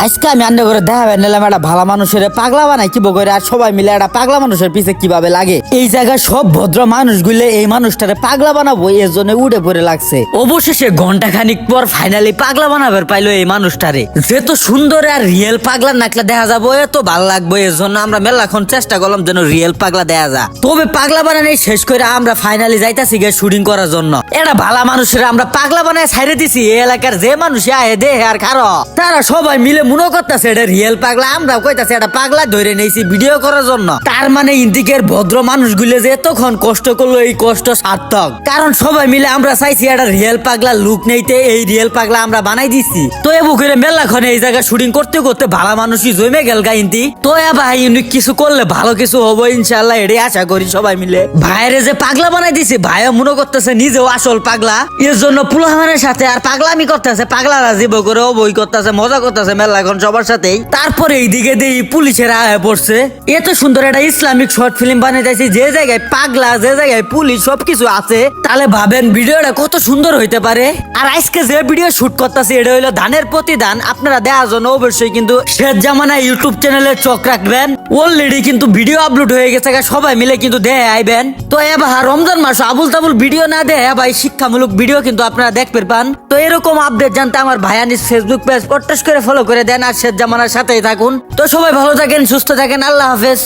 আজকে আমি আন্না করে দেখাবেন নিলাম একটা ভালো মানুষের পাগলা বানাই কি বগরে আর সবাই মিলে একটা পাগলা মানুষের পিছে কিভাবে লাগে। এই জায়গায় সব ভদ্র মানুষগুলো এই মানুষটারে পাগলা বানাবো এর জন্য উঠে পড়ে লাগছে। অবশেষে ঘন্টা খানিক পর ফাইনালি পাগলা বানাবার পাইলো এই মানুষটারে। যেত সুন্দর আর রিয়েল পাগলা নাকলা দেখা যাবো এত ভালো লাগবে, এর জন্য আমরা মেলাক্ষণ চেষ্টা করলাম যেন রিয়েল পাগলা দেখা যা। তবে পাগলা বানানোই শেষ করে আমরা ফাইনালি যাইতাছি গে শুটিং করার জন্য। এটা ভালো মানুষের আমরা পাগলা বানায় ছাইড়ে দিছি। এই এলাকার যে মানুষ আয়ে দেহে আর খারো তারা সবাই মিলে মনে করতেছে এটা রিয়েল পাগলা, আমরাও কইতাছে এটা পাগলা ধরে নিয়েছি ভিডিও করার জন্য। তার মানে ইন্দিকের ভদ্র মানুষগুলো যে এতক্ষণ কষ্ট করলো এই কষ্ট সার্থক, কারণ সবাই মিলে আমরা চাইছি এটা রিয়েল পাগলা লুক নেইতে এই রিয়েল পাগলা আমরা বানাই দিছি। তো এ বুকের মেলাক্ষণে এই জায়গায় শুটিং করতে করতে ভালো মানুষই জমে গেল গা ইন্দি। তো ভাই ইউনিক কিছু করলে ভালো কিছু হবো ইনশাল্লাহ, এটাই আশা করি সবাই মিলে। ভাইরে যে পাগলা বানাই দিছি ভাইও মনে করতেছে নিজেও আসল পাগলা, এর জন্য পুলাহানের সাথে আর পাগলামি করতেছে, পাগলারা জীব করে বই করতেছে, মজা করতেছে মেলাক্ষণ সবার সাথেই। তারপরে এইদিকে দিয়ে পুলিশের আয় পড়ছে। এত সুন্দর একটা ইসলামিক শর্ট ফিল্ম বানাইতেছি যে জায়গায় পাগলা যে জায়গায় পুলিশ সবকিছু আছে, তাহলে ভাবেন ভিডিওটা কত সুন্দর হইতে পারে। আর আজকে যে ভিডিও শুট করতেছি এটা হইলো ধানের প্রতিদান। আপনারা দেখার জন্য অবশ্যই কিন্তু শেষ জামানা ইউটিউব চ্যানেলে চোখ রাখবেন। অলরেডি কিন্তু ভিডিও আপলোড হয়ে গেছে, সবাই মিলে কিন্তু দেখে আইবেন। তো এবার রমজান মাস আবুল তাবুল ভিডিও না দেয় ভাই শিক্ষামূলক ভিডিও কিন্তু আপনারা দেখতে পান। তো এরকম আপডেট জানতে আমার ভাইয়ানিস ফেসবুক পেজ পট্টাস করে ফলো করে দেন আর শেষ জামানার সাথেই থাকুন। তো সবাই ভালো থাকেন, সুস্থ থাকেন, আল্লাহ হাফেজ।